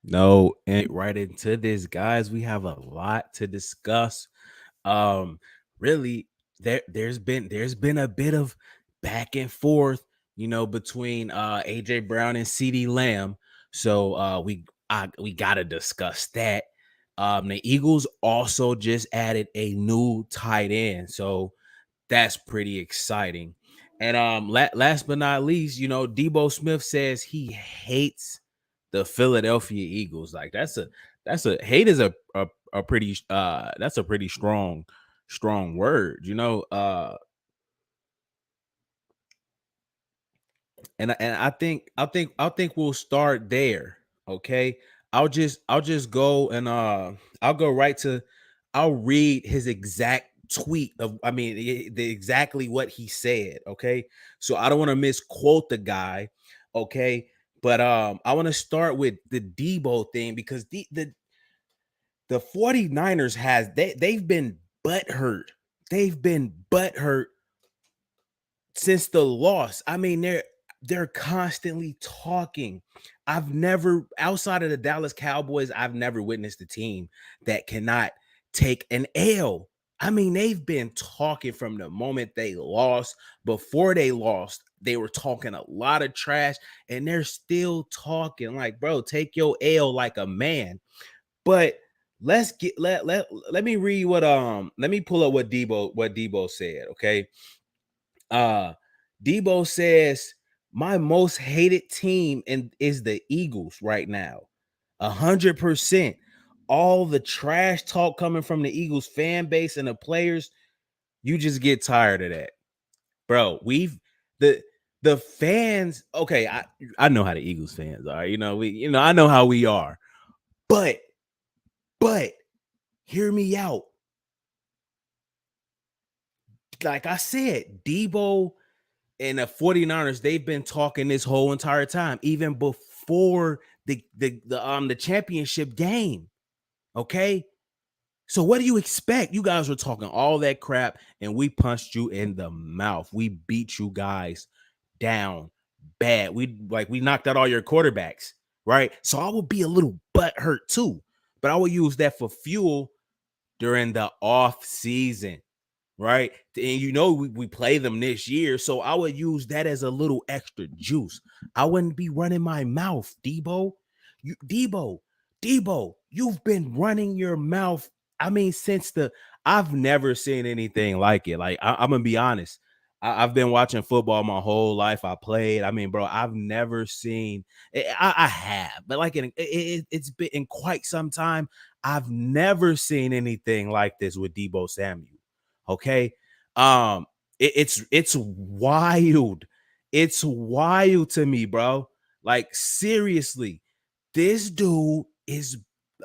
No, and right into this, guys. We have a lot to discuss. Um, really, there's been a bit of back and forth, between AJ Brown and CD Lamb. So we gotta discuss that. The Eagles also just added a new tight end. So that's pretty exciting. And last but not least, Deebo Smith says he hates the Philadelphia Eagles. Like that's a hate is a pretty that's a pretty strong word, and I think we'll start there. Okay. I'll just go and I'll go right to I'll read his exact tweet of exactly what he said. Okay. So I don't want to misquote the guy. Okay. But I want to start with the Debo thing because the 49ers they've been butthurt. They've been butthurt since the loss. I mean, they're constantly talking. I've never, outside of the Dallas Cowboys, I've never witnessed a team that cannot take an L. I mean, they've been talking from the moment they lost. Before they lost, they were talking a lot of trash, and they're still talking. Like, bro, take your L like a man. But let me read let me pull up what Debo said. Okay. uh Debo says, my most hated team is the Eagles right now. 100%. All the trash talk coming from the Eagles fan base and the players, you just get tired of that. Bro, the the fans, okay, I know how the Eagles fans are. I know how we are. But but hear me out. Like I said, Debo and the 49ers, they've been talking this whole entire time, even before the championship game. Okay. So what do you expect? You guys were talking all that crap, and we punched you in the mouth. We beat you guys down bad. We knocked out all your quarterbacks, right? So I would be a little butt hurt too, but I would use that for fuel during the off season, right? And we play them this year, so I would use that as a little extra juice. I wouldn't be running my mouth, Debo. Debo, you've been running your mouth. I mean, since I've never seen anything like it. Like I'm gonna be honest. I've been watching football my whole life. I played. I mean, bro, I've never seen. I have, but like it's been in quite some time. I've never seen anything like this with Debo Samuel. Okay. It's wild. It's wild to me, bro. Like seriously, this dude is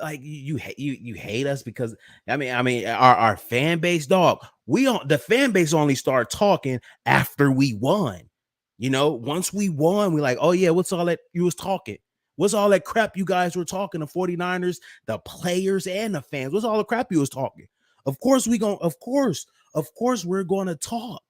like you hate us because I mean our fan base, dog. The fan base only started talking after we won. Once we won, we like, oh yeah, what's all that you was talking? What's all that crap you guys were talking? The 49ers, the players, and the fans. What's all the crap you was talking? Of course we're gonna talk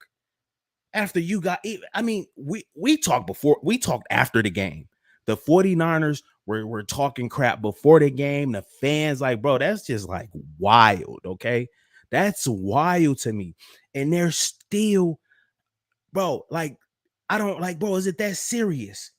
after you got. I mean, we talked before, we talked after the game. The 49ers were talking crap before the game. The fans, like, bro, that's just like wild. Okay. That's wild to me. And they're still, bro, like, I don't like, bro, is it that serious?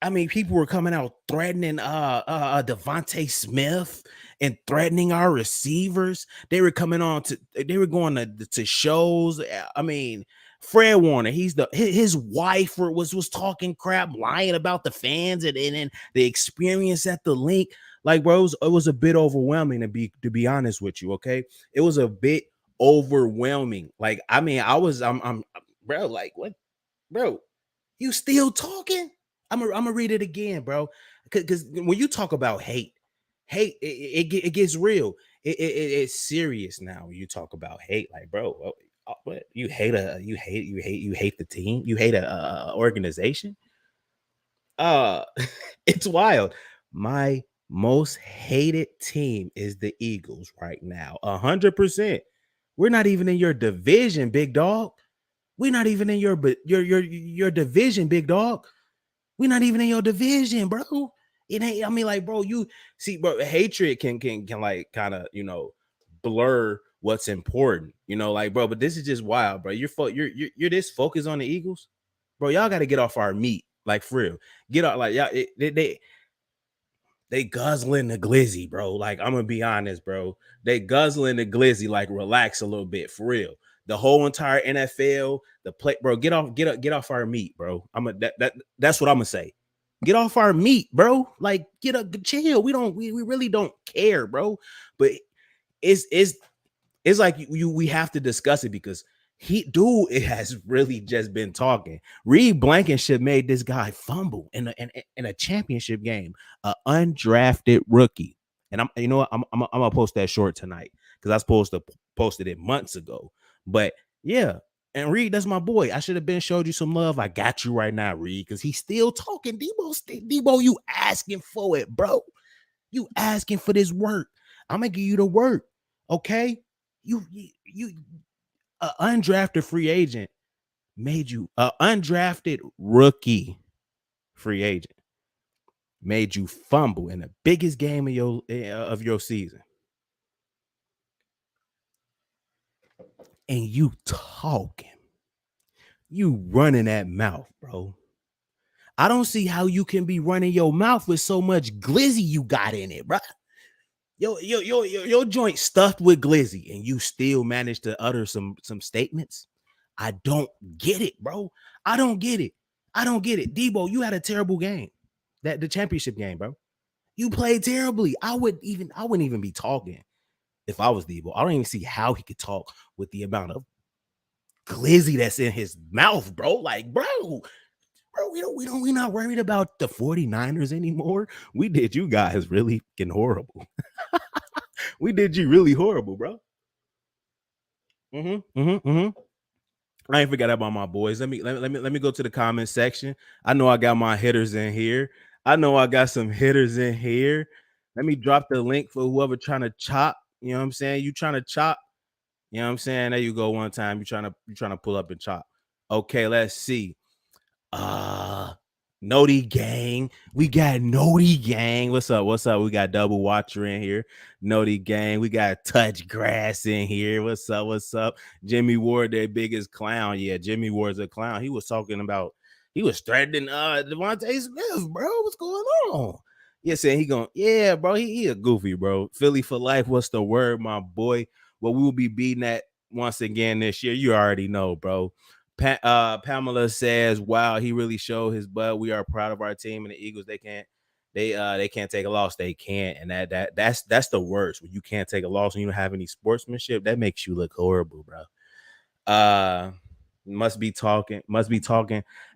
I mean, people were coming out threatening Devontae Smith and threatening our receivers. They were going to shows. I mean, Fred Warner, his wife was talking crap, lying about the fans and the experience at the link. Like, bro, it was a bit overwhelming to be honest with you. Okay, it was a bit overwhelming. Like, I mean, I'm bro, like, what, bro? You still talking? I'm gonna read it again, bro. Because when you talk about hate, it gets real. It's serious now. When you talk about hate, like, bro, what you hate the team, you hate a organization. Uh, it's wild. My most hated team is the Eagles right now. 100%. We're not even in your division, big dog. We're not even in your division, big dog. We're not even in your division, bro. It ain't. I mean, like, bro, you see, bro, hatred can like kind of blur what's important. Like, bro. But this is just wild, bro. You're this focused on the Eagles, bro. Y'all got to get off our meat, like for real. Get off, like y'all. They guzzling the glizzy, bro. Like, I'm gonna be honest, bro. They guzzling the glizzy. Like, relax a little bit, for real. The whole entire NFL, the play, bro. Get off our meat, bro. That's what I'm gonna say. Get off our meat, bro. Like, get up, chill. We really don't care, bro. But it's it's like we have to discuss it because it has really just been talking. Reed Blankenship made this guy fumble in a championship game, an undrafted rookie. And I'm you know what I'm gonna post that short tonight because I was supposed to posted it months ago. But yeah, and Reed, that's my boy. I should have been showed you some love. I got you right now, Reed, because he's still talking. Deebo, you asking for it, bro. You asking for this work. I'm gonna give you the work. Okay. You undrafted free agent made you undrafted rookie free agent made you fumble in the biggest game of your season, and you running that mouth, bro. I don't see how you can be running your mouth with so much glizzy you got in it, bro. Your joint stuffed with glizzy, and you still managed to utter some statements. I don't get it, bro. I don't get it. I don't get it. Deebo, you had a terrible game. The championship game, bro. You played terribly. I wouldn't even be talking if I was Deebo. I don't even see how he could talk with the amount of glizzy that's in his mouth, bro. Like, bro, we're not worried about the 49ers anymore. We did you guys really fucking horrible. We did you really horrible, bro. Mm-hmm. Mm-hmm. Mm-hmm. I ain't forgot about my boys. Let me go to the comment section. I know I got my hitters in here. I know I got some hitters in here. Let me drop the link for whoever trying to chop. You know what I'm saying? You trying to chop? You know what I'm saying? There you go. One time you trying to pull up and chop. Okay, let's see. Noti gang. We got Noti gang. What's up? What's up? We got double watcher in here. Noti gang. We got touch grass in here. What's up? What's up? Jimmy Ward, their biggest clown. Yeah, Jimmy Ward's a clown. He was talking about he was threatening Devontae Smith, bro. What's going on? Yeah, saying yeah, bro. He a goofy, bro. Philly for life. What's the word, my boy? Well, we will be beating that once again this year. You already know, bro. Pamela says, "Wow, he really showed his butt. We are proud of our team and the Eagles. They can't take a loss. They can't, and that's the worst. When you can't take a loss and you don't have any sportsmanship, that makes you look horrible, bro. Must be talking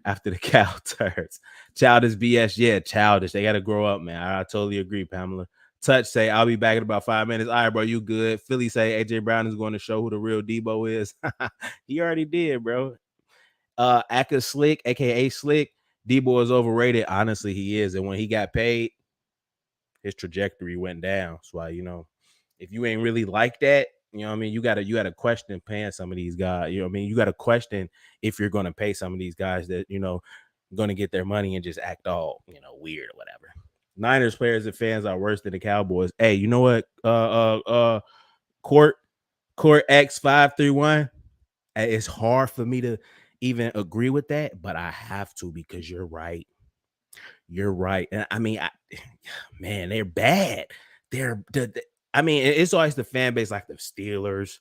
after the cow turds. Childish BS, yeah, childish. They got to grow up, man. I totally agree, Pamela. Touch say, I'll be back in about 5 minutes. All right, bro, you good. Philly say AJ Brown is going to show who the real Deebo is. He already did, bro. Aka Slick, aka Slick, Deebo is overrated. Honestly, he is. And when he got paid, his trajectory went down. That's why, if you ain't really like that, you know what I mean, you gotta question paying some of these guys. You know what I mean? You gotta question if you're gonna pay some of these guys that, gonna get their money and just act all, weird or whatever. Niners players and fans are worse than the Cowboys. Hey, you know what? Court X531. It's hard for me to even agree with that, but I have to because you're right. You're right. And I mean, man, they're bad. I mean, it's always the fan base like the Steelers,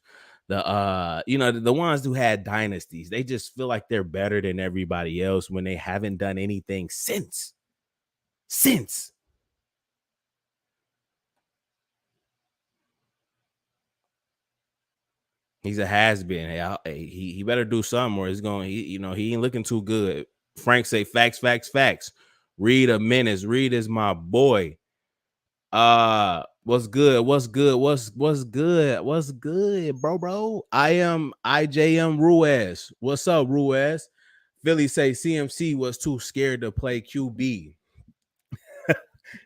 the ones who had dynasties. They just feel like they're better than everybody else when they haven't done anything since. He's a has been. He better do something or he's going. He ain't looking too good. Frank say facts, facts, facts. Read a menace. Read is my boy. What's good? What's good? What's good? What's good, bro? I am IJM Ruiz. What's up, Ruiz? Philly say CMC was too scared to play QB.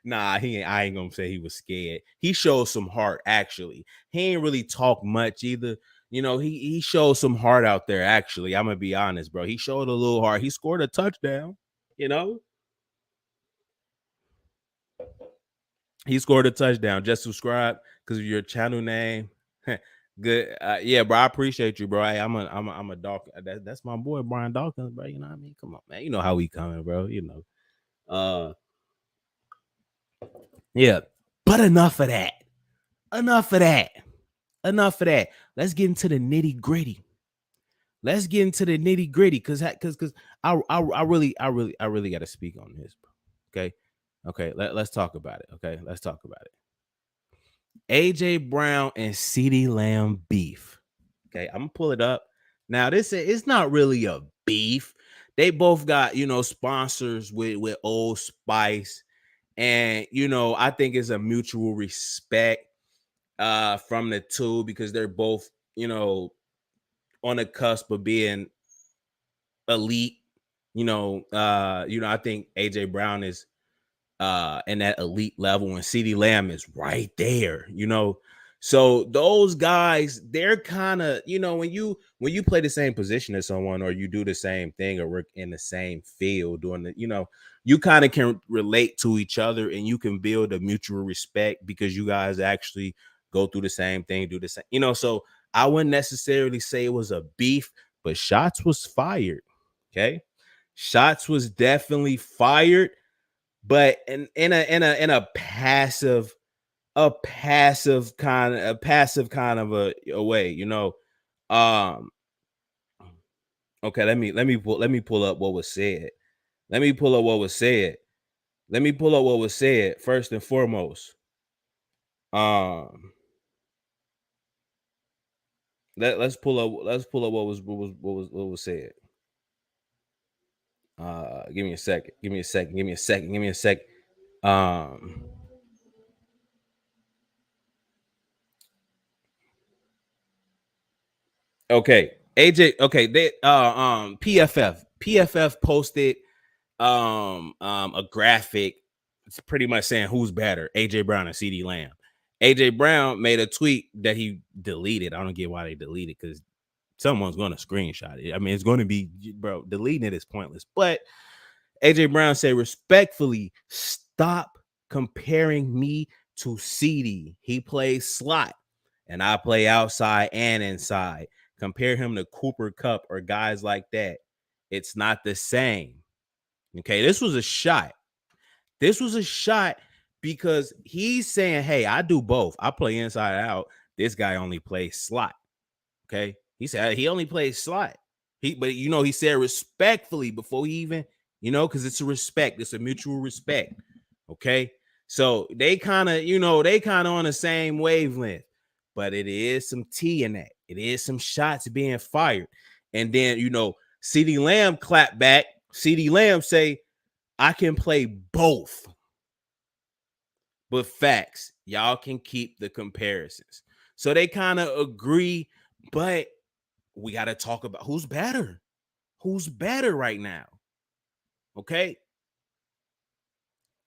Nah, I ain't gonna say he was scared. He showed some heart, actually. He ain't really talk much either. He showed some heart out there, actually. I'm gonna be honest, bro. He showed a little heart. He scored a touchdown, you know. He scored a touchdown. Just subscribe because of your channel name. Good. Yeah, bro. I appreciate you, bro. Hey, I'm a Dawkins. That's my boy Brian Dawkins, bro. You know what I mean? Come on, man. You know how we coming, bro. You know. Yeah. But enough of that. Enough of that. Enough of that. Let's get into the nitty gritty. Let's get into the nitty gritty because I really got to speak on this, bro. Okay. Okay. Let's talk about it. Okay. Let's talk about it. AJ Brown and Ceedee Lamb beef. Okay, I'm gonna pull it up. Now, this it's not really a beef. They both got sponsors with Old Spice, and I think it's a mutual respect from the two because they're both on the cusp of being elite. I think AJ Brown is in that elite level, and CeeDee Lamb is right there. So those guys, they're kind of, when you play the same position as someone, or you do the same thing, or work in the same field doing you kind of can relate to each other, and you can build a mutual respect because you guys actually go through the same thing, do the same. So I wouldn't necessarily say it was a beef, but shots was fired. Okay. Shots was definitely fired, but in a passive kind of a way. Um, okay, let me pull up what was said. Let me pull up what was said. Let me pull up what was said first and foremost. Um, let's pull up what was said. Give me a second. Give me a second. Give me a second. Give me a second. Um, okay. AJ, okay, they PFF posted a graphic. It's pretty much saying who's better, AJ Brown and CeeDee Lamb. AJ Brown made a tweet that he deleted. I don't get why they deleted, because someone's going to screenshot it. I mean, it's going to be, bro, deleting it is pointless. But AJ Brown said, respectfully, stop comparing me to CeeDee. He plays slot and I play outside and inside. Compare him to Cooper Cup or guys like that. It's not the same. Okay, this was a shot. This was a shot because he's saying, hey, I do both. I play inside out. This guy only plays slot. Okay. He said he only plays slot. But he said respectfully before he even, because it's a respect. It's a mutual respect. Okay. So they kind of, on the same wavelength, but it is some tea in that. It is some shots being fired. And then, CeeDee Lamb clap back. CeeDee Lamb say, I can play both. But facts, y'all can keep the comparisons. So they kind of agree, but we got to talk about who's better. Who's better right now? Okay.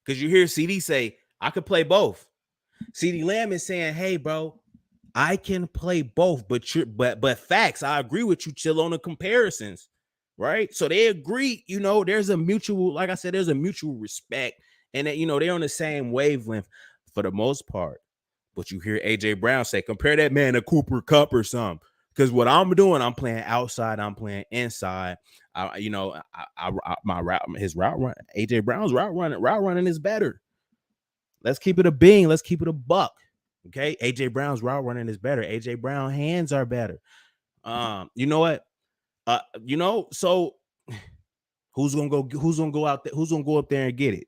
Because you hear CD say, I could play both. CeeDee Lamb is saying, hey, bro, I can play both, but facts, I agree with you, chill on the comparisons, right? So they agree, there's a mutual, like I said, there's a mutual respect, and that, they're on the same wavelength for the most part. But you hear AJ Brown say, compare that man to Cooper Cup or something. Because what I'm doing, I'm playing outside, I'm playing inside. My route, his route run, AJ Brown's route running is better. Let's keep it a bean. Let's keep it a buck. Okay. AJ Brown's route running is better. AJ Brown hands are better. You know what? So who's gonna go out there? Who's gonna go up there and get it?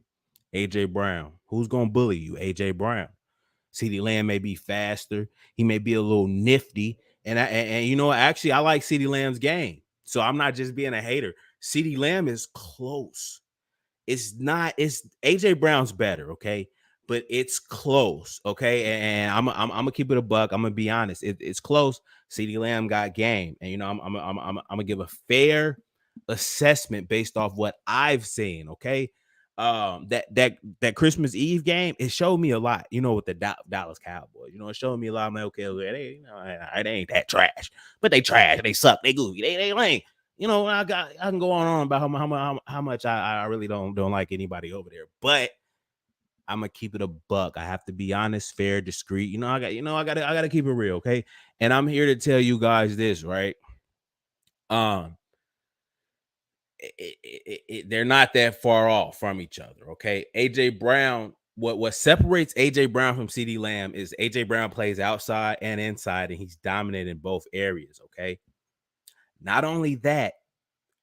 AJ Brown. Who's gonna bully you? AJ Brown. CeeDee Lamb may be faster. He may be a little nifty. And actually, I like CeeDee Lamb's game. So I'm not just being a hater. CeeDee Lamb is close. It's AJ Brown's better, okay? But it's close, okay? And I'm gonna keep it a buck. I'm gonna be honest. It's close. CeeDee Lamb got game, and I'm gonna give a fair assessment based off what I've seen, okay? That Christmas Eve game, it showed me a lot, with the Dallas Cowboys. It showed me a lot. I'm like, okay, they ain't that trash, but they trash, they suck, they goofy, they lame. I can go on about how much I really don't like anybody over there, but I'm gonna keep it a buck. I have to be honest, fair, discreet. I gotta keep it real, okay? And I'm here to tell you guys this, right? Um, they're not that far off from each other, okay? AJ Brown, what separates AJ Brown from CD Lamb is AJ Brown plays outside and inside, and he's dominant in both areas, okay? Not only that,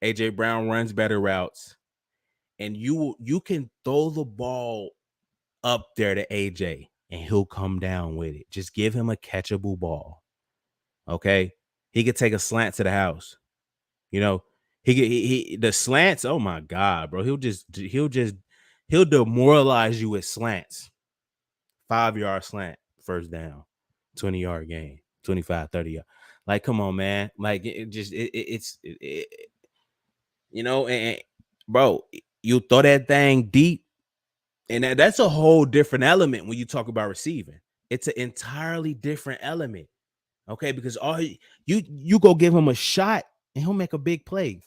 AJ Brown runs better routes, and you can throw the ball up there to AJ and he'll come down with it. Just give him a catchable ball. Okay. He could take a slant to the house. You know, he the slants. Oh my God, bro. He'll demoralize you with slants. 5-yard slant, first down, 20-yard gain, 25, 30 yard. Like, come on, man. Like and bro, you throw that thing deep. And that's a whole different element when you talk about receiving. It's an entirely different element. Okay, because you go give him a shot and he'll make a big play.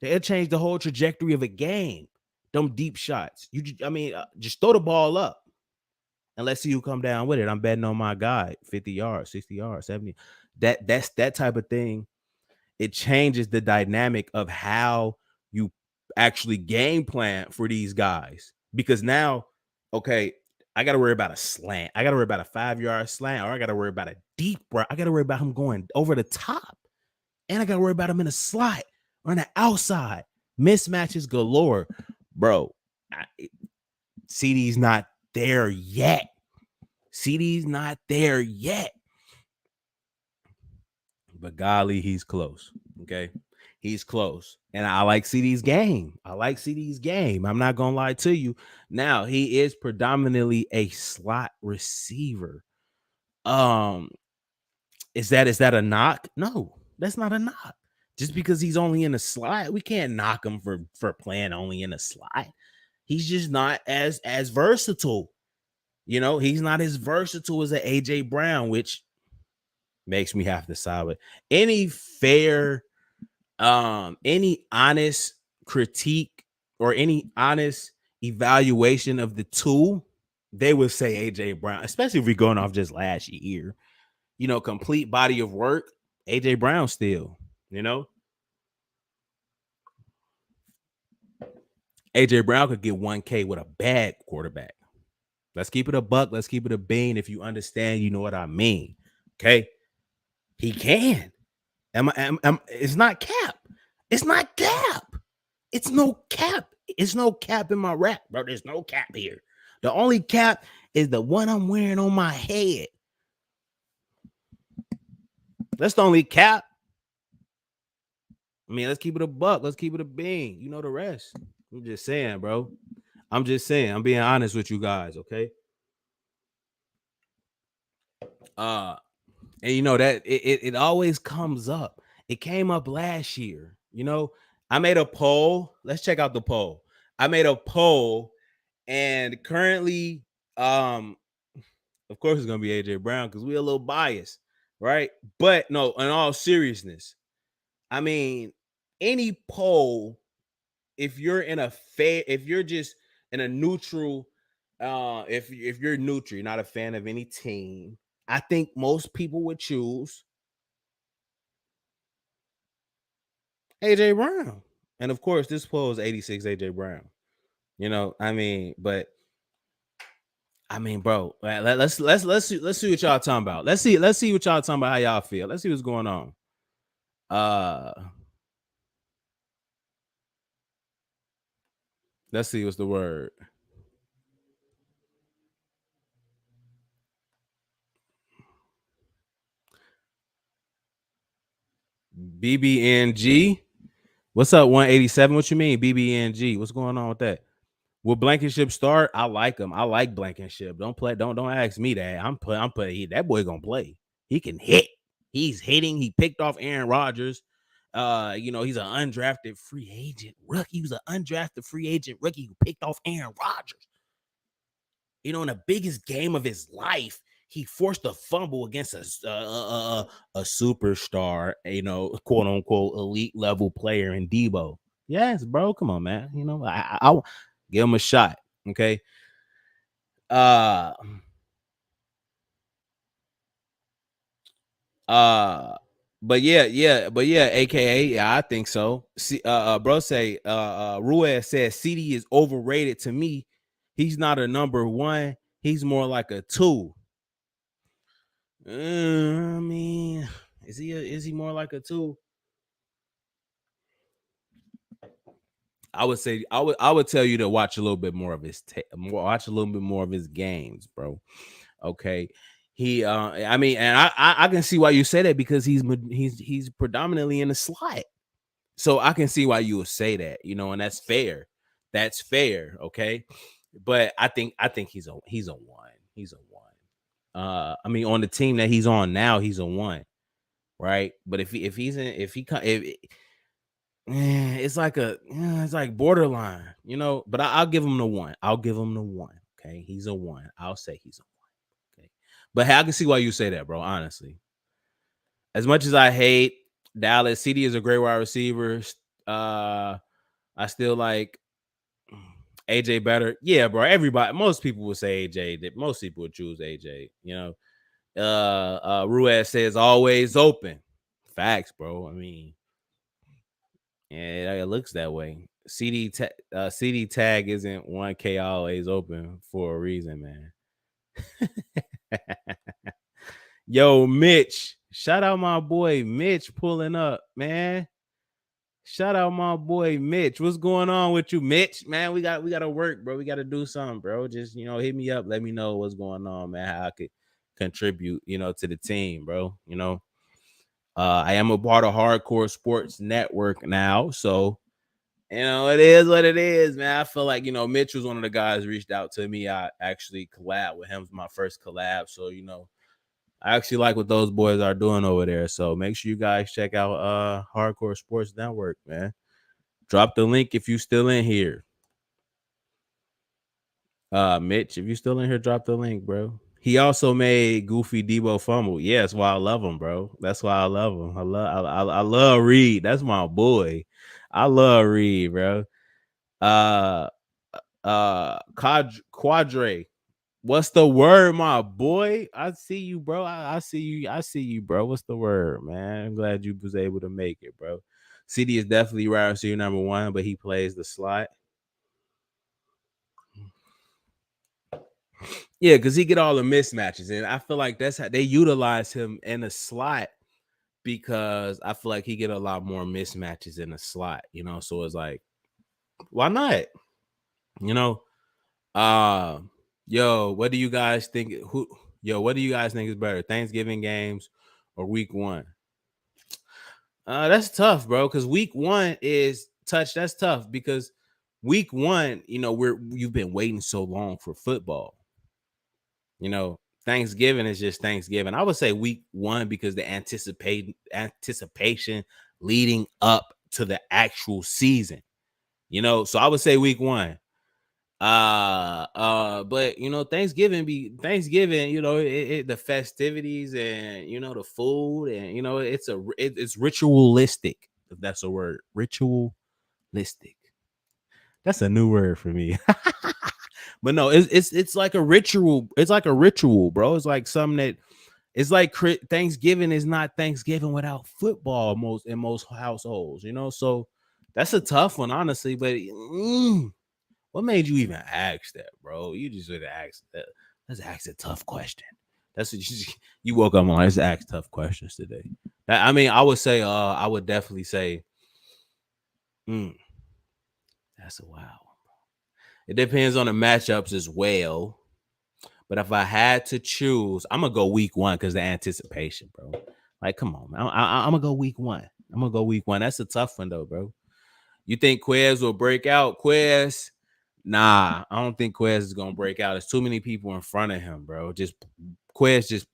It'll change the whole trajectory of a game. Them deep shots. Just throw the ball up and let's see who come down with it. I'm betting on my guy, 50 yards, 60 yards, 70. That's that type of thing. It changes the dynamic of how you actually game plan for these guys. Because now, okay, I got to worry about a slant. I got to worry about a 5-yard slant, or I got to worry about a deep bro. I got to worry about him going over the top. And I got to worry about him in a slot or on the outside. Mismatches galore. Bro, Ceedee's not there yet. Ceedee's not there yet. But golly, he's close. Okay. He's close. And I like Ceedee's game. I'm not gonna lie to you. Now, he is predominantly a slot receiver. Is that a knock? No, that's not a knock. Just because he's only in a slot, we can't knock him for playing only in a slot. He's just not as versatile. He's not as versatile as an AJ Brown, which makes me have to side with any honest critique or any honest evaluation of the two. They would say AJ Brown, especially if we're going off just last year. Complete body of work, AJ Brown still. AJ Brown could get 1K with a bad quarterback. Let's keep it a buck. Let's keep it a bean. If you understand, you know what I mean. Okay, he can. It's not cap. It's not cap. It's no cap. It's no cap in my rap, bro. There's no cap here. The only cap is the one I'm wearing on my head. That's the only cap. Let's keep it a buck. Let's keep it a bean. You know the rest. I'm just saying, bro. I'm just saying. I'm being honest with you guys, okay? And that it always comes up. It came up last year. I made a poll. Let's check out the poll. I made a poll, and currently, of course, it's gonna be AJ Brown because we're a little biased, right? But no, in all seriousness, any poll, if you're just in a neutral, if you're neutral, you're not a fan of any team, I think most people would choose AJ Brown. And of course, this poll is 86 AJ Brown. But bro, let's see what y'all talking about. Let's see what y'all talking about. How y'all feel? Let's see what's going on. Let's see what's the word. BBNG. What's up, 187? What you mean, BBNG? What's going on with that? Will Blankenship start? I like him. I like Blankenship. Don't ask me that. I'm putting that boy gonna play. He can hit. He's hitting. He picked off Aaron Rodgers. He's an undrafted free agent rookie. He was an undrafted free agent rookie who picked off Aaron Rodgers. In the biggest game of his life, he forced a fumble against a superstar, quote unquote elite level player in Deebo. Yes, bro. Come on, man. I give him a shot. Okay. Uh uh AKA, yeah, I think so. See, bro say Ruiz says CD is overrated to me. He's not a number one, he's more like a two. I mean, is he more like a two? I would tell you to watch a little bit more of his watch a little bit more of his games, bro. Okay. He I mean, and I can see why you say that because he's predominantly in the slot. So I can see why you would say that, and that's fair. That's fair, okay? But I think he's a one. He's a one. I mean, on the team that he's on now, he's a one, right? But if he's in if he co- if it's like borderline, But I'll give him the one. I'll give him the one. Okay, he's a one. I'll say he's a one. Okay, but hey, I can see why you say that, bro. Honestly, as much as I hate Dallas, CD is a great wide receiver. Uh, I still like AJ better. Yeah, bro. Most people would say AJ. That most people would choose AJ. Ruiz says always open. Facts, bro. I mean, yeah, it looks that way. CD tag isn't 1K always open for a reason, man. Yo, Mitch. Shout out my boy Mitch pulling up, man. Shout out my boy Mitch. What's going on with you, Mitch? Man, we gotta work, bro. We gotta do something, bro. Just hit me up. Let me know what's going on, man. How I could contribute, to the team, bro. I am a part of Hardcore Sports Network now, so it is what it is, man. I feel like Mitch was one of the guys who reached out to me. I actually collab with him, my first collab. So I actually like what those boys are doing over there. So make sure you guys check out Hardcore Sports Network, man. Drop the link if you still in here. Mitch, if you still in here, drop the link, bro. He also made Goofy Deebo fumble. Yeah, that's why I love him, bro. That's why I love him. I love Reed. That's my boy. I love Reed, bro. Uh Quadre. What's the word, my boy? I see you, bro. I see you. I see you, bro. What's the word, man? I'm glad you was able to make it, bro. CD is definitely wide receiver number one, but he plays the slot. Yeah, because he get all the mismatches, and I feel like that's how they utilize him in the slot because I feel like he get a lot more mismatches in the slot. So it's like, why not? You know, uh, yo, what do you guys think? What do you guys think is better, Thanksgiving games or Week 1? That's tough, bro. Because Week 1 is touch. That's tough because Week 1, you've been waiting so long for football. Thanksgiving is just Thanksgiving. I would say Week 1 because the anticipation leading up to the actual season. So I would say Week 1. But Thanksgiving, the festivities and the food and it's ritualistic, if that's a word. Ritualistic. That's a new word for me. But no, it's like a ritual. It's like a ritual, bro. It's like something that it's like Thanksgiving is not Thanksgiving without football in most households, So that's a tough one, honestly. But what made you even ask that, bro? You just would ask that. Let's ask a tough question. That's what you woke up on. Let's ask tough questions today. I mean, I would say, I would definitely say, mm, that's a wow. It depends on the matchups as well. But if I had to choose, I'm gonna go Week 1 because the anticipation, bro. Like, come on, man. I'm gonna go Week 1. I'm gonna go Week 1. That's a tough one though, bro. You think Quez will break out? Quez? Nah, I don't think Quez is gonna break out. There's too many people in front of him, bro. If Quez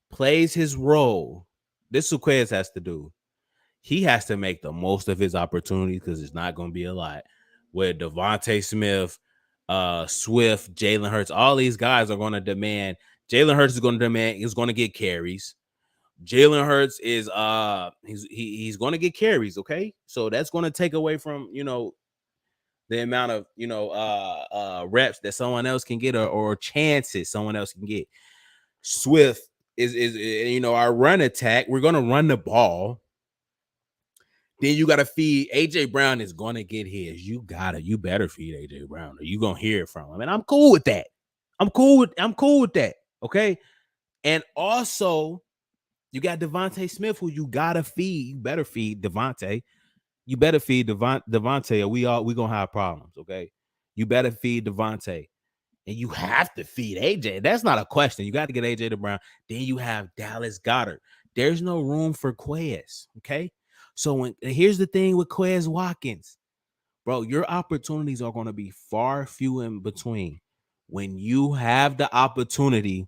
plays his role, this is what Quez has to do. He has to make the most of his opportunities because it's not gonna be a lot. With Devontae Smith, Swift, Jalen Hurts, all these guys are gonna demand. Jalen Hurts is gonna demand. He's gonna get carries. Jalen Hurts is he's going to get carries, okay? So that's going to take away from, the amount of reps that someone else can get, or chances someone else can get. Swift is our run attack. We're gonna run the ball. Then you gotta feed AJ Brown is gonna get his. You better feed AJ Brown, or you gonna hear it from him. And I'm cool with that. I'm cool with that. Okay. And also, you got Devontae Smith, who you gotta feed. You better feed Devontae. You better feed Devontae, or we gonna have problems. Okay. You better feed Devontae. And you have to feed AJ. That's not a question. You got to get AJ to Brown. Then you have Dallas Goedert. There's no room for Quez. Okay. So here's the thing with Quez Watkins, bro, your opportunities are going to be far few in between. When you have the opportunity,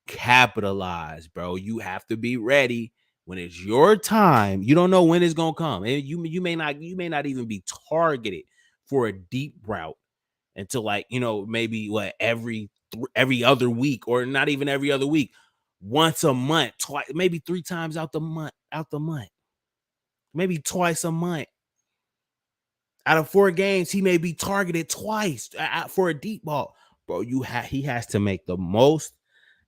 capitalize, bro. You have to be ready when it's your time. You don't know when it's gonna come, and you may not even be targeted for a deep route until, like, maybe every other week, or not even every other week, once a month, twice, maybe 3 times out the month, maybe twice a month. Out of 4 games, he may be targeted twice for a deep ball, bro. He has to make the most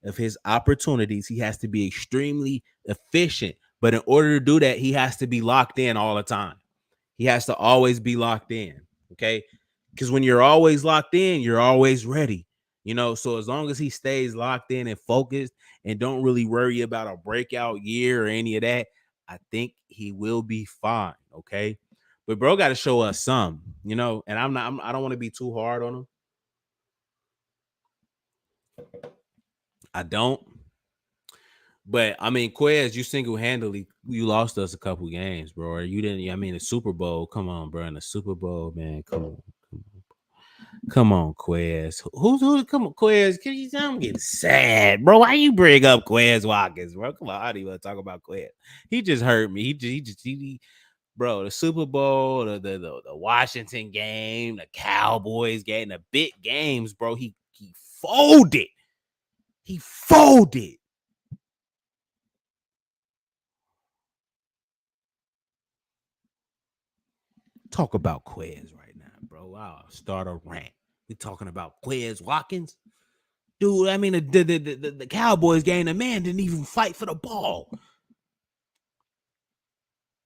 of his opportunities. He has to be extremely efficient, but in order to do that, he has to be locked in all the time. He has to always be locked in. Okay. Because when you're always locked in, you're always ready. So as long as he stays locked in and focused and don't really worry about a breakout year or any of that, I think he will be fine. Okay. But bro got to show us some, and I don't want to be too hard on him. I don't. But I mean, Quez, you single-handedly you lost us a couple games, bro. You didn't. I mean, the Super Bowl. Come on, bro. In the Super Bowl, man. Come on, Quez. Who's come on, Quez? I'm getting sad, bro. Why you bring up Quez Watkins, bro? Come on, I don't even talk about Quez. He just hurt me. Bro. The Super Bowl, the Washington game, the Cowboys game, the big games, bro. He folded. He folded. Talk about Quez right now, bro. I'll start a rant. We talking about Quez Watkins, dude. I mean, the Cowboys game, the man didn't even fight for the ball.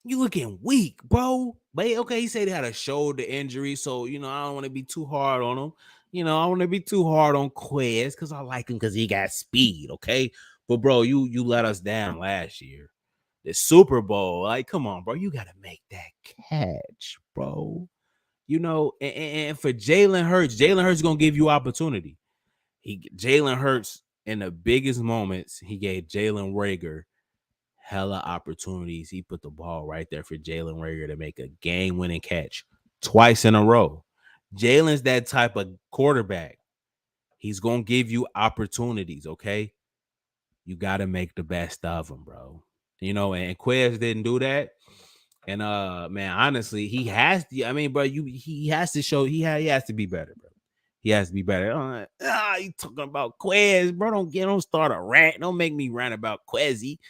You looking weak, bro. But okay, he said he had a shoulder injury, so I don't want to be too hard on him. I want to be too hard on Quez because I like him because he got speed. Okay, but bro, you let us down last year. The Super Bowl, like, come on, bro. You got to make that catch, bro. And for Jalen Hurts gonna give you opportunity. Jalen Hurts, in the biggest moments, he gave Jalen Reagor hella opportunities. He put the ball right there for Jalen Reagor to make a game-winning catch twice in a row. Jalen's that type of quarterback. He's gonna give you opportunities. Okay, you got to make the best of them, bro. And Quez didn't do that. And man, honestly, he has to. I mean, bro, he has to show he has to be better, bro. He has to be better. You talking about Quez, bro? Don't start a rant. Don't make me rant about Quezzy.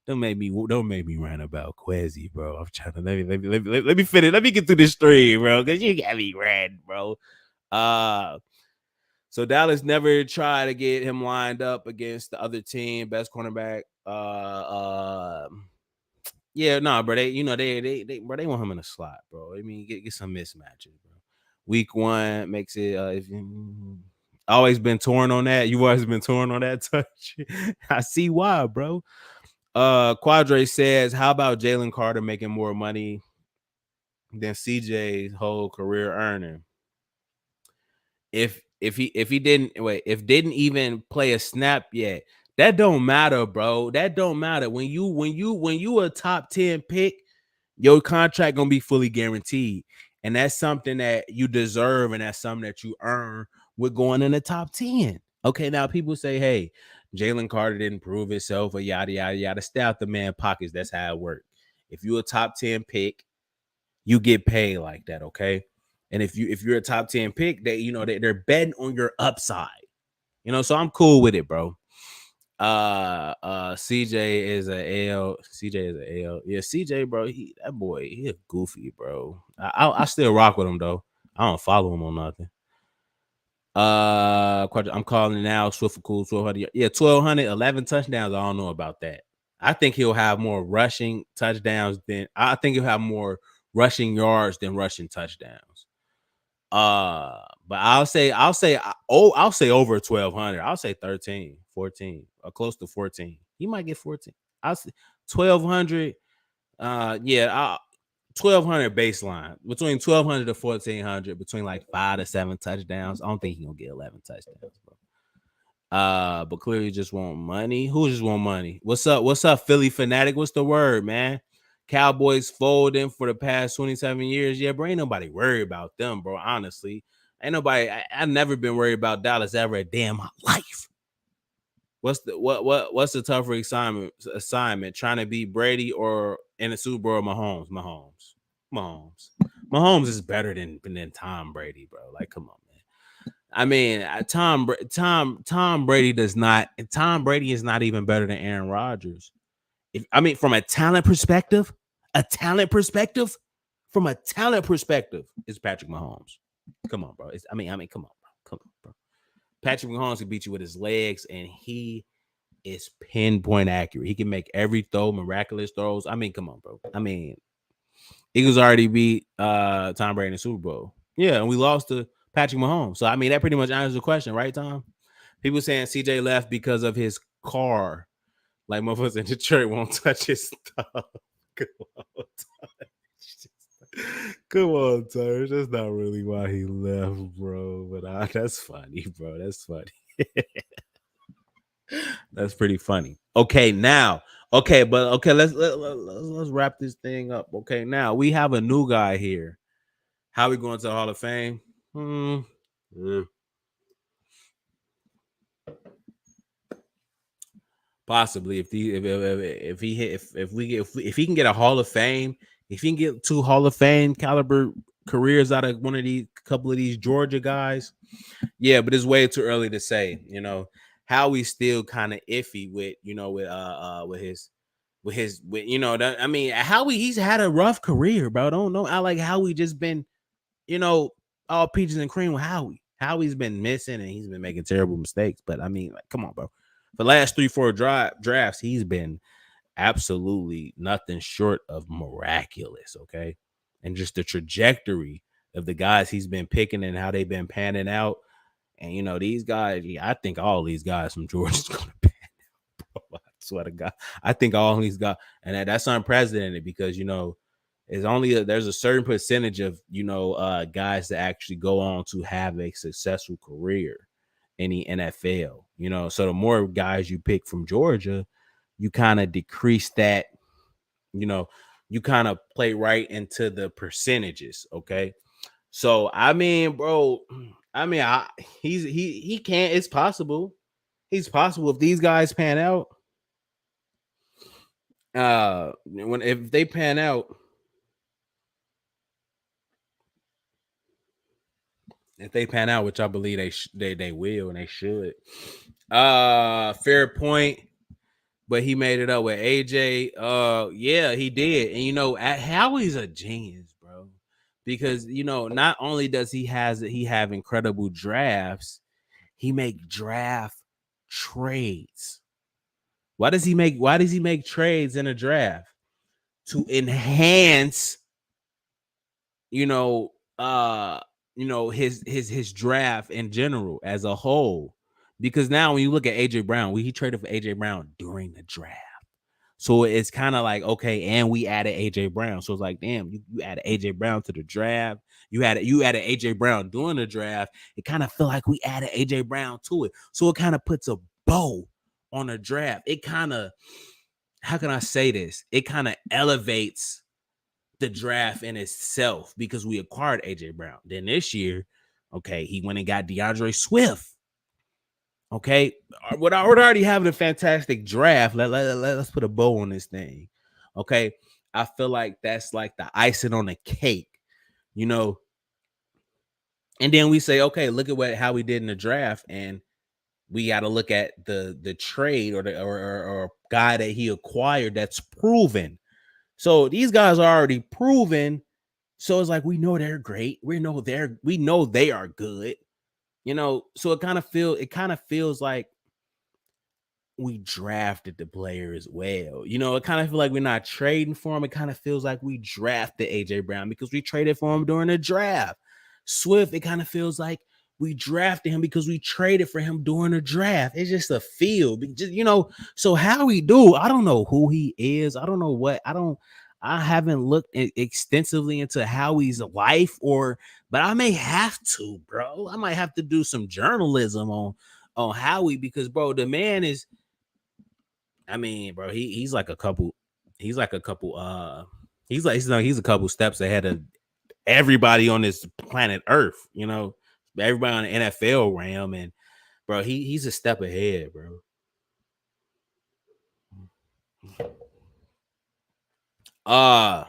Don't make me rant about Quezzy, bro. I'm trying to let me finish. Let me get through this stream, bro, because you got me ranting, bro. So Dallas never tried to get him lined up against the other team, best cornerback. Yeah, no, bro. They want him in a slot, bro. I mean, get some mismatches, bro. Week 1 makes it. If you always been torn on that, you've always been torn on that touch. I see why, bro. Quadre says, "How about Jalen Carter making more money than CJ's whole career earning? If he didn't even play a snap yet, that don't matter, bro. That don't matter. When you a top 10 pick, your contract gonna be fully guaranteed, and that's something that you deserve, and that's something that you earn with going in the top 10. Okay, now people say, hey, Jalen Carter didn't prove himself, or yada yada yada. Stay out the man pockets. That's how it works. If you're a top 10 pick, you get paid like that. Okay. And if you're a top 10 pick, they're betting on your upside. So I'm cool with it, bro. CJ is a L. CJ is a L. Yeah, CJ, bro. He a goofy, bro. I still rock with him though. I don't follow him on nothing. I'm calling it now. Swift cool 1,200. Yeah, 1,200, 11 touchdowns. I don't know about that. I think he'll have more rushing touchdowns than I think he'll have more rushing yards than rushing touchdowns. But I'll say over 1,200. I'll say 13, 14, or close to 14. He might get 14. I'll say 1,200. Yeah, 1,200 baseline between 1,200 to 1,400, between like 5 to 7 touchdowns. I don't think he's gonna get 11 touchdowns, bro. But clearly just want money. Who just want money? What's up? What's up, Philly fanatic? What's the word, man? Cowboys folding for the past 27 years. Yeah, bro, ain't nobody worried about them, bro. Honestly, ain't nobody. I've never been worried about Dallas ever a day in my life. What's the tougher assignment? Trying to beat Brady or in the Super Bowl? Mahomes is better than Tom Brady, bro. Like, come on, man. I mean, Tom Brady does not. Tom Brady is not even better than Aaron Rodgers. I mean, from a talent perspective, from a talent perspective, it's Patrick Mahomes. Come on, bro. Come on, bro. Patrick Mahomes can beat you with his legs, and he is pinpoint accurate. He can make every throw, miraculous throws. I mean, come on, bro. I mean, Eagles already beat Tom Brady in the Super Bowl. Yeah, and we lost to Patrick Mahomes. So I mean, that pretty much answers the question, right, Tom? People saying CJ left because of his car. Like motherfuckers in Detroit won't touch his stuff. Come on, Terrence. That's not really why he left, bro. But that's funny, bro. That's funny. That's pretty funny. Okay, now. Let's wrap this thing up. Okay, now we have a new guy here. How we going to the Hall of Fame? Possibly if he can get a Hall of Fame, if he can get 2 Hall of Fame caliber careers out of one of these couple of these Georgia guys, yeah, but it's way too early to say. You know, Howie's still kind of iffy with that. I mean, Howie, he's had a rough career, bro. Don't know. I like Howie just been, all peaches and cream with Howie. Howie's been missing and he's been making terrible mistakes. But I mean, like, come on, bro. For the last 3-4 drafts, he's been absolutely nothing short of miraculous. Okay, and just the trajectory of the guys he's been picking and how they've been panning out. And these guys, I think all these guys from Georgia's gonna pan out, bro. I swear to God, I think all these guys, and that's unprecedented because there's a certain percentage of guys that actually go on to have a successful career in the NFL. So the more guys you pick from Georgia, you kind of decrease that. You kind of play right into the percentages. Okay, so I mean, bro, he can't. It's possible. He's possible if these guys pan out. If they pan out. If they pan out, which I believe they will and they should. Fair point. But he made it up with AJ. Yeah, he did. And Howie's a genius, bro. Because not only does he have incredible drafts, he make draft trades. Why does he make trades in a draft? To enhance, his draft in general as a whole. Because now when you look at AJ Brown, he traded for AJ Brown during the draft. So it's kind of like, okay, and we added AJ Brown. So it's like, damn, you added AJ Brown to the draft. You added AJ Brown during the draft. It kind of feel like we added AJ Brown to it. So it kind of puts a bow on the draft. It kind of, how can I say this? It kind of elevates the draft in itself because we acquired AJ Brown. Then this year, okay, he went and got DeAndre Swift. Okay, we're already having a fantastic draft. Let's put a bow on this thing. Okay, I feel like that's like the icing on the cake, And then we say, okay, look at how we did in the draft, and we got to look at the trade or guy that he acquired that's proven. So these guys are already proven. So it's like we know they're great. We know they are good. So it kind of feels like we drafted the player as well. It kind of feel like we're not trading for him. It kind of feels like we drafted AJ Brown because we traded for him during the draft. Swift, it kind of feels like we drafted him because we traded for him during the draft. It's just a feel. So how we do, I don't know who he is. I don't know what. I haven't looked extensively into Howie's life but I may have to, bro. I might have to do some journalism on Howie because bro, the man is I mean, bro, he's like a couple. He's like a couple. He's a couple steps ahead of everybody on this planet Earth. Everybody on the NFL realm, and bro, he's a step ahead, bro. Uh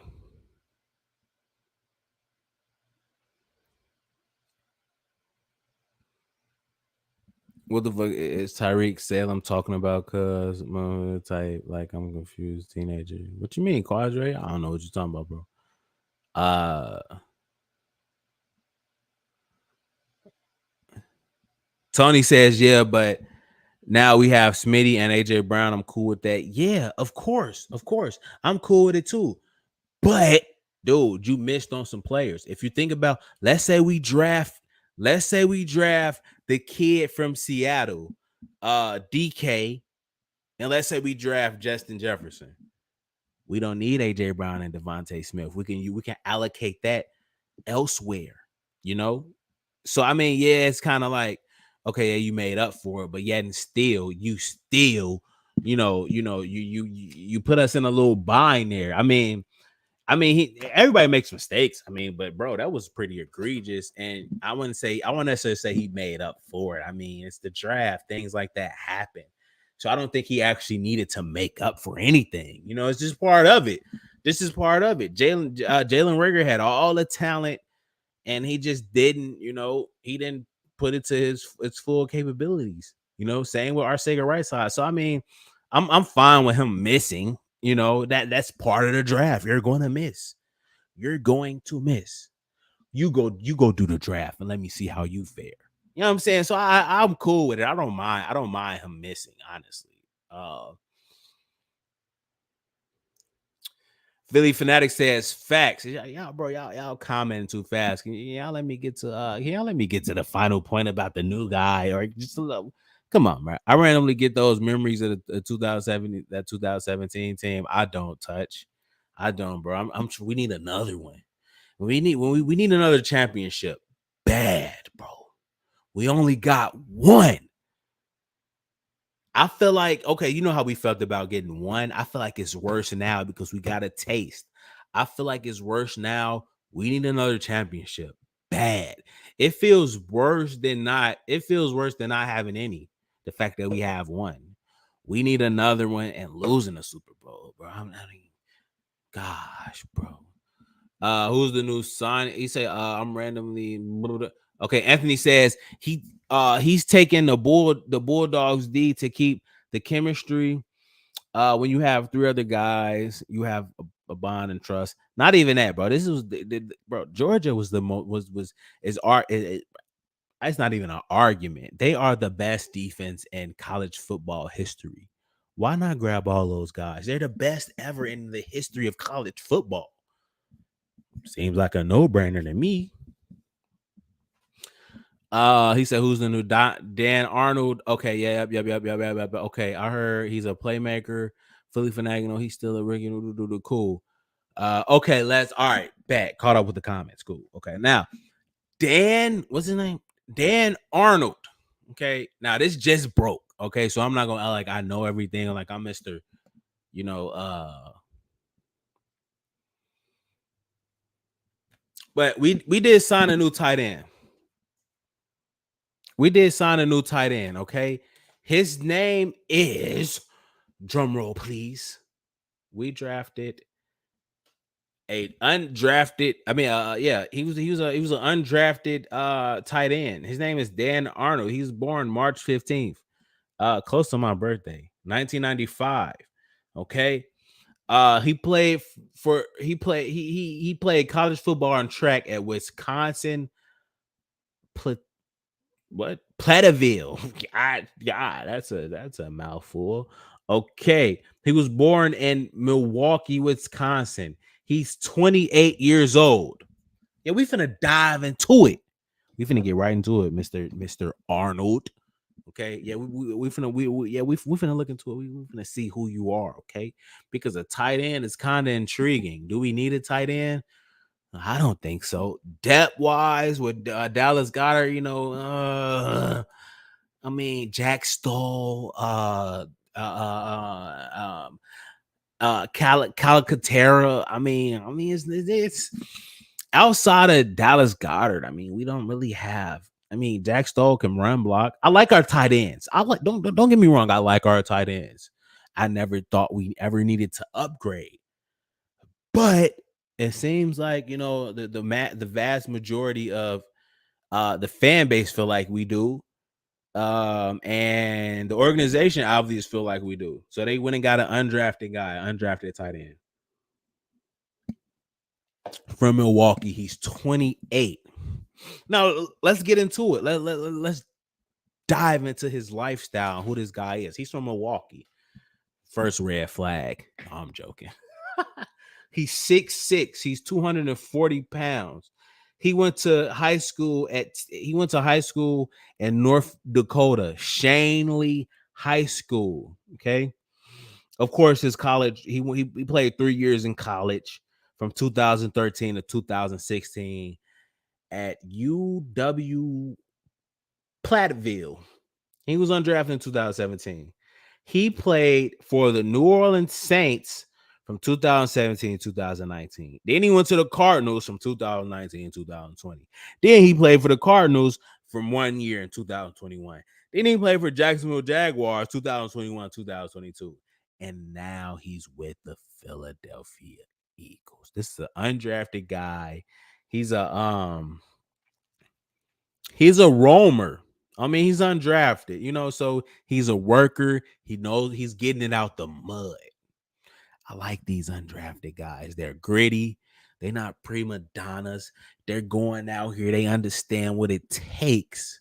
what the fuck is Tyreek Salem talking about? Cause type like I'm confused teenager. What you mean, Quadre? I don't know what you're talking about, bro. Uh Tony says yeah, but now we have Smitty and AJ Brown. I'm cool with that. Yeah, of course. Of course. I'm cool with it too. But dude, you missed on some players. If you think about, let's say we draft the kid from Seattle, DK, and let's say we draft Justin Jefferson. We don't need AJ Brown and Devontae Smith. We can allocate that elsewhere, you know? So I mean, yeah, it's kind of like, okay, yeah, you made up for it, but yet and still, you put us in a little bind there. Everybody makes mistakes. But bro, that was pretty egregious. And I wouldn't necessarily say he made up for it. It's the draft, things like that happen. So I don't think he actually needed to make up for anything. It's just part of it. This is part of it. Jalen Rigger had all the talent and he just he didn't put it to its full capabilities. Same with Arcega right side. So I'm fine with him missing. That's part of the draft. You're going to miss. You're going to miss. You go do the draft and let me see how you fare. You know what I'm saying? So I'm cool with it. I don't mind him missing, honestly. Philly Fanatic says facts. Y'all, bro, y'all commenting too fast. Y'all let me get to the final point about the new guy or just a little. Come on, man. I randomly get those memories of the 2017 team. I don't touch. I don't, bro. We need another one. We need another championship. Bad, bro. We only got one. I feel like, okay, you know how we felt about getting one. I feel like it's worse now because we got a taste. I feel like it's worse now. We need another championship. Bad. It feels worse than not having any. The fact that we have one. We need another one and losing a Super Bowl, bro. Gosh, bro. Who's the new sign? He say, I'm randomly. Okay, Anthony says he's taking the Bulldogs D to keep the chemistry. When you have three other guys, you have a bond and trust. Not even that, bro. This was bro. Georgia was the most was is art. It's not even an argument. They are the best defense in college football history. Why not grab all those guys? They're the best ever in the history of college football. Seems like a no-brainer to me. He said, "Who's the new Dan Arnold?" Okay, yeah, yep. Okay, I heard he's a playmaker. Philly Fanagino, he's still a rookie. Cool. Okay, all right. Back caught up with the comments. Cool. Okay, now what's his name? Dan Arnold. Okay, now this just broke. Okay, so I'm not gonna like I know everything. Like I'm Mister. You know, but we did sign a new tight end. We did sign a new tight end, okay? His name is drumroll, please. We drafted a undrafted. He was an undrafted tight end. His name is Dan Arnold. He was born March 15th, close to my birthday, 1995. Okay. He played college football and track at Wisconsin. Pla- what Platteville? God, that's a mouthful. Okay, he was born in Milwaukee, Wisconsin. He's 28 years old. Yeah, we finna dive into it. We finna get right into it, Mister Arnold. Okay, yeah, we finna we finna look into it. We finna see who you are, okay? Because a tight end is kind of intriguing. Do we need a tight end? I don't think so. Depth wise, with Dallas Goddard, I mean Jack Stoll, Calicatera. I mean, it's outside of Dallas Goddard. I mean, we don't really have. I mean, Jack Stoll can run block. I like our tight ends. I like don't get me wrong. I like our tight ends. I never thought we ever needed to upgrade, but it seems like the vast majority of the fan base feel like we do. And the organization obviously feel like we do. So they went and got an undrafted tight end from Milwaukee. He's 28. Now let's get into it. Let's dive into his lifestyle, who this guy is. He's from Milwaukee. First red flag. No, I'm joking. He's 6'6". He's 240 pounds. He went to high school in North Dakota, Shanley High School. Okay. Of course, his college, he played 3 years in college from 2013 to 2016 at UW Platteville. He was undrafted in 2017. He played for the New Orleans Saints from 2017 to 2019. Then he went to the Cardinals from 2019 to 2020. Then he played for the Cardinals from 1 year in 2021. Then he played for Jacksonville Jaguars 2021, 2022. And now he's with the Philadelphia Eagles. This is an undrafted guy. He's a he's a roamer. I mean, he's undrafted, so he's a worker. He knows he's getting it out the mud. I like these undrafted guys. They're gritty. They're not prima donnas. They're going out here. They understand what it takes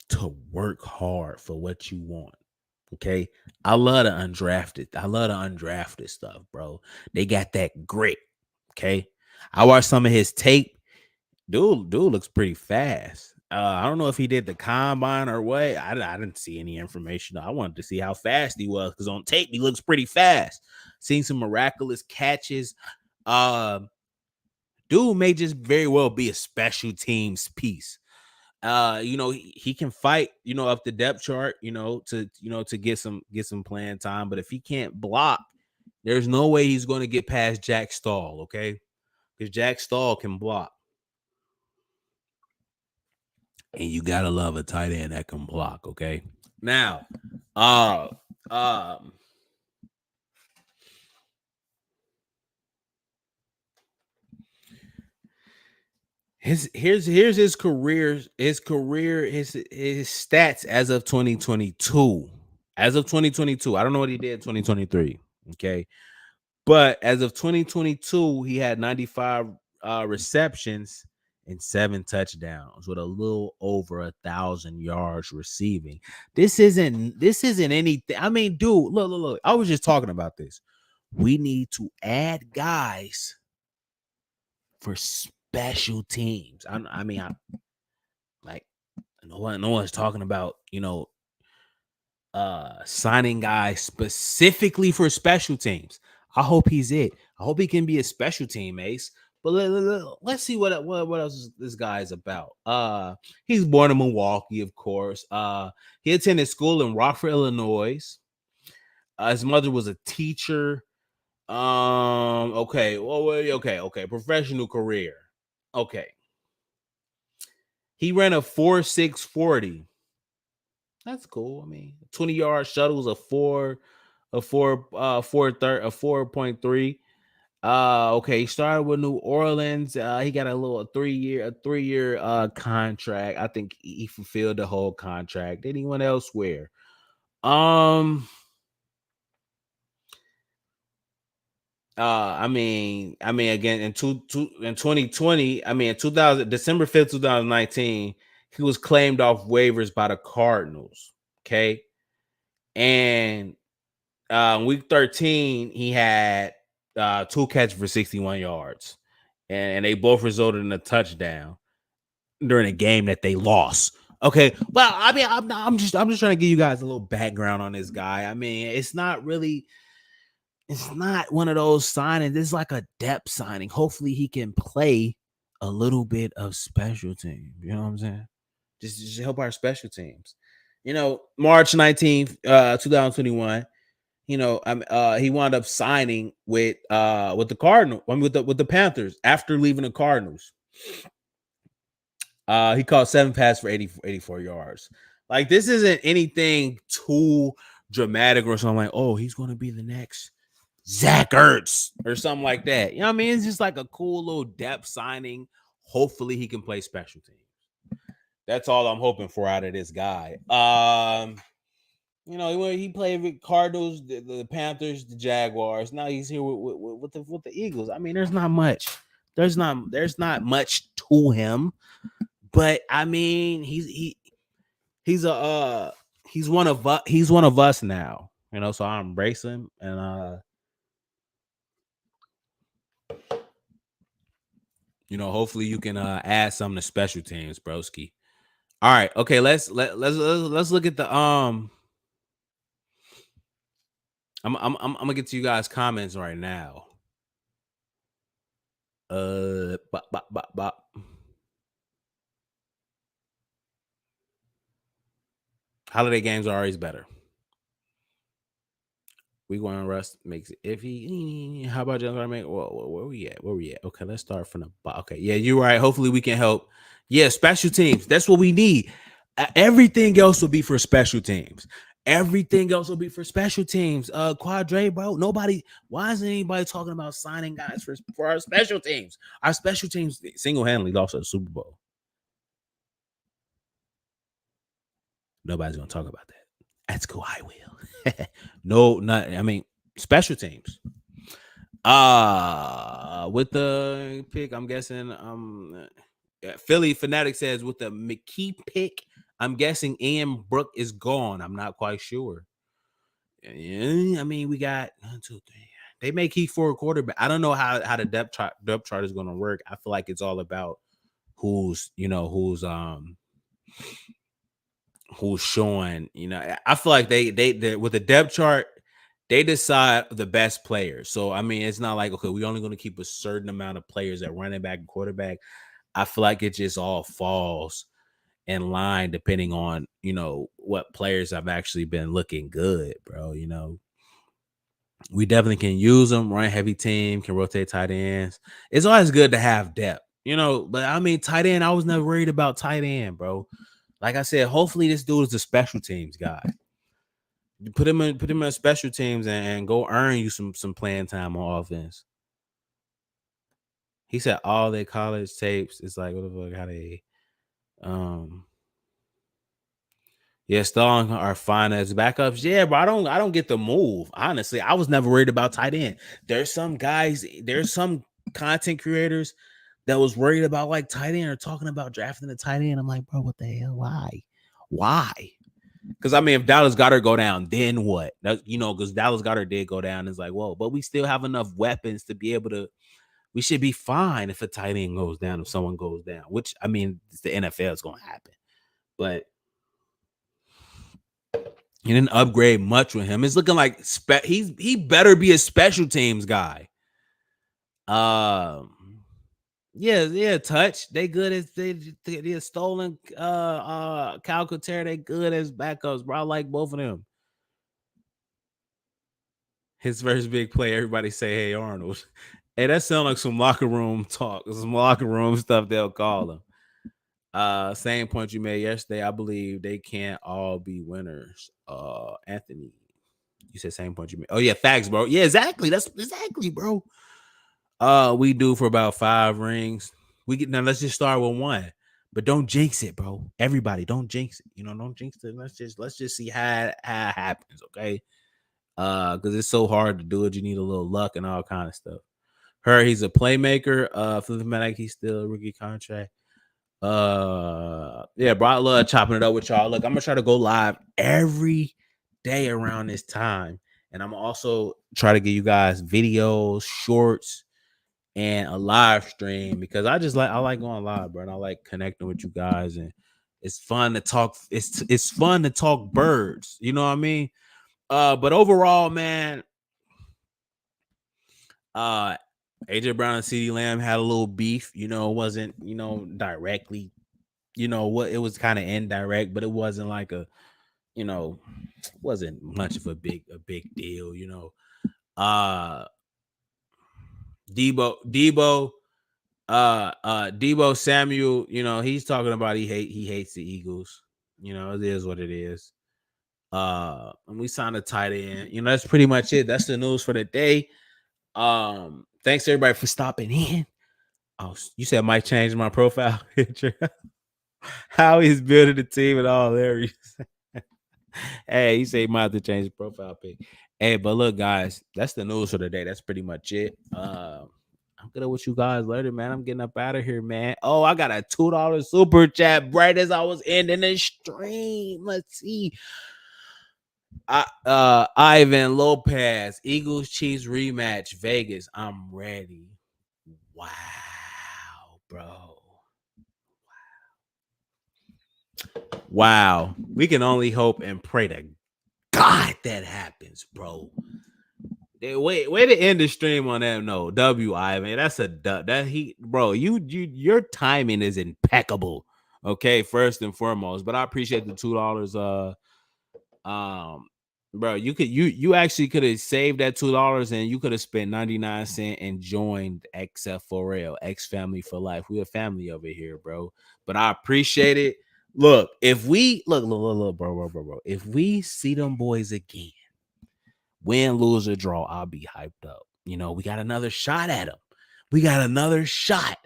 to work hard for what you want. Okay. I love the undrafted. I love the undrafted stuff, bro. They got that grit. Okay. I watched some of his tape. Dude looks pretty fast. I don't know if he did the combine or what. I didn't see any information. I wanted to see how fast he was because on tape he looks pretty fast. Seen some miraculous catches. Uh, Dude may just very well be a special teams piece. He can fight, up the depth chart, to get some playing time. But if he can't block, there's no way he's going to get past Jack Stahl. Okay, because Jack Stahl can block. And you gotta love a tight end that can block. Okay. Now, uh, um, here's his stats as of 2022. As of 2022, I don't know what he did in 2023. Okay, but as of 2022, he had 95 receptions and 7 touchdowns with a little over 1,000 yards receiving. This isn't anything. I mean, dude, look. I was just talking about this. We need to add guys for special teams. I like no one's talking about signing guys specifically for special teams. I hope he's it. I hope he can be a special team ace. But let's see what else this guy is about. He's born in Milwaukee, of course. He attended school in Rockford, Illinois. His mother was a teacher. Okay. Well, okay. Professional career. Okay. He ran a 4.640. That's cool. I mean, 20-yard shuttles, a 4.3. Okay, he started with New Orleans. He got a 3-year contract. I think he fulfilled the whole contract. Then he went elsewhere. Um, Again in 2020, in 2000 December 5th, 2019, he was claimed off waivers by the Cardinals. Okay, and week 13, he had two catches for 61 yards, and they both resulted in a touchdown during a game that they lost. Okay, well, I'm just trying to give you guys a little background on this guy. It's not one of those signings. It's like a depth signing. Hopefully, he can play a little bit of special team. You know what I'm saying? Just help our special teams. March 19th, 2021. He wound up signing with the Cardinals. With the Panthers after leaving the Cardinals. He caught 7 passes for 84 yards. Like, this isn't anything too dramatic or something like, oh, he's going to be the next Zach Ertz or something like that. You know what I mean? It's just like a cool little depth signing. Hopefully he can play special teams. That's all I'm hoping for out of this guy. He played with Cardinals, the Panthers, the Jaguars. Now he's here with the Eagles. I mean, there's not much. There's not much to him. But I mean, he's one of us. He's one of us now. So I embrace him, and hopefully you can add something to special teams, broski. All right, okay. Let's look at the I'm gonna get to you guys' comments right now. Holiday games are always better. We going to rust makes it iffy. How about just gonna make? Where we at? Where we at? Okay, let's start from the bottom. Okay, yeah, you're right. Hopefully we can help. Yeah, special teams. That's what we need. Everything else will be for special teams. Everything else will be for special teams. Quadre, bro. Nobody. Why isn't anybody talking about signing guys for our special teams? Our special teams single-handedly lost the Super Bowl. Nobody's gonna talk about that. That's cool. I will. No, not. Special teams. With the pick, I'm guessing. Philly Fanatic says with the McKee pick, I'm guessing Ian Brook is gone. I'm not quite sure. Yeah, we got 1, 2, 3. They may keep 4 quarterback. I don't know how the depth chart is going to work. I feel like it's all about who's showing. I feel like they with the depth chart, they decide the best players. So it's not like, okay, we're only going to keep a certain amount of players at running back and quarterback. I feel like it just all falls in line depending on what players have actually been looking good, bro. We definitely can use them. Run heavy team, can rotate tight ends. It's always good to have depth, but tight end, I was never worried about tight end, bro. Like I said, hopefully this dude is a special teams guy. You put him in special teams and go earn you some playing time on offense. He said all their college tapes is like, what the fuck, how they yeah, Stalling are fine as backups. Yeah, but I don't get the move. Honestly, I was never worried about tight end. There's some content creators that was worried about like tight end or talking about drafting the tight end. I'm like, bro, what the hell? Why? Because if Dallas Goedert go down, then what? Because Dallas Goedert did go down. It's like, whoa, but we still have enough weapons to be able to. We should be fine if a tight end goes down, if someone goes down. Which it's the NFL is going to happen, but he didn't upgrade much with him. It's looking like he better be a special teams guy. Yeah, touch. They good as they stolen Cal Couture. They good as backups, bro. I like both of them. His first big play, everybody say, "Hey Arnold." Hey, that sounds like some locker room talk, some locker room stuff they'll call him. Same point you made yesterday. I believe they can't all be winners. Anthony, you said same point you made. Oh yeah, facts, bro. Yeah, exactly. That's exactly, bro. We do for about 5 rings. Now. Let's just start with 1, but don't jinx it, bro. Everybody, don't jinx it. Don't jinx it. Let's just see how it happens. Okay. Because it's so hard to do it. You need a little luck and all kind of stuff. He's a playmaker. For the Fanatic, he's still a rookie contract. Yeah, bro, I love chopping it up with y'all. Look, I'm gonna try to go live every day around this time, and I'm also try to give you guys videos, shorts, and a live stream because I like going live, bro. And I like connecting with you guys, and it's fun to talk. It's fun to talk birds. You know what I mean? But overall, man, AJ Brown and CeeDee Lamb had a little beef. You know, it wasn't directly. You know what? It was kind of indirect, but it wasn't like wasn't much of a big deal. Uh, Deebo Deebo Samuel, he's talking about he hates the Eagles. It is what it is. And we signed a tight end. That's pretty much it. That's the news for the day. Thanks everybody for stopping in. Oh, you said Mike changed my profile picture. How he's building the team and all areas. Hey, he said he might have to change the profile pic. Hey, but look, guys, that's the news for the day. That's pretty much it. I'm gonna with you guys later, man. I'm getting up out of here, man. Oh, I got a $2 super chat right as I was ending the stream. Let's see. Ivan Lopez, Eagles Chiefs rematch, Vegas. I'm ready. Wow, bro. Wow. We can only hope and pray to God that happens, bro. Way to end the stream on that note. W Ivan. That's a bro. Your timing is impeccable. Okay, first and foremost. But I appreciate the $2. Bro, you actually could have saved that $2 and you could have spent 99 cents and joined XF4L, X Family for Life. We're a family over here, bro. But I appreciate it. Look, if we look, bro. If we see them boys again, win, lose, or draw, I'll be hyped up. We got another shot at them. We got another shot.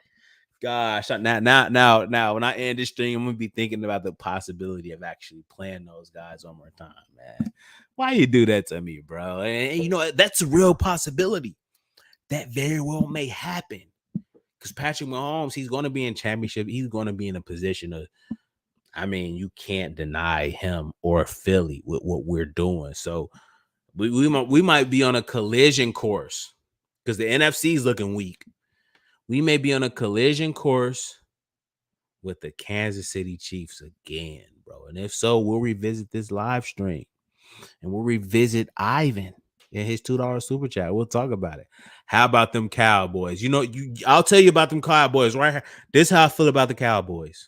Gosh, now, when I end this stream, I'm gonna be thinking about the possibility of actually playing those guys one more time, man. Why you do that to me, bro? And that's a real possibility. That very well may happen. Because Patrick Mahomes, he's going to be in championship. He's going to be in a position of, you can't deny him or Philly with what we're doing. So we might be on a collision course because the NFC is looking weak. We may be on a collision course with the Kansas City Chiefs again, bro. And if so, we'll revisit this live stream and we'll revisit Ivan and his $2 super chat. We'll talk about it. How about them Cowboys? I'll tell you about them Cowboys right here. This is how I feel about the Cowboys.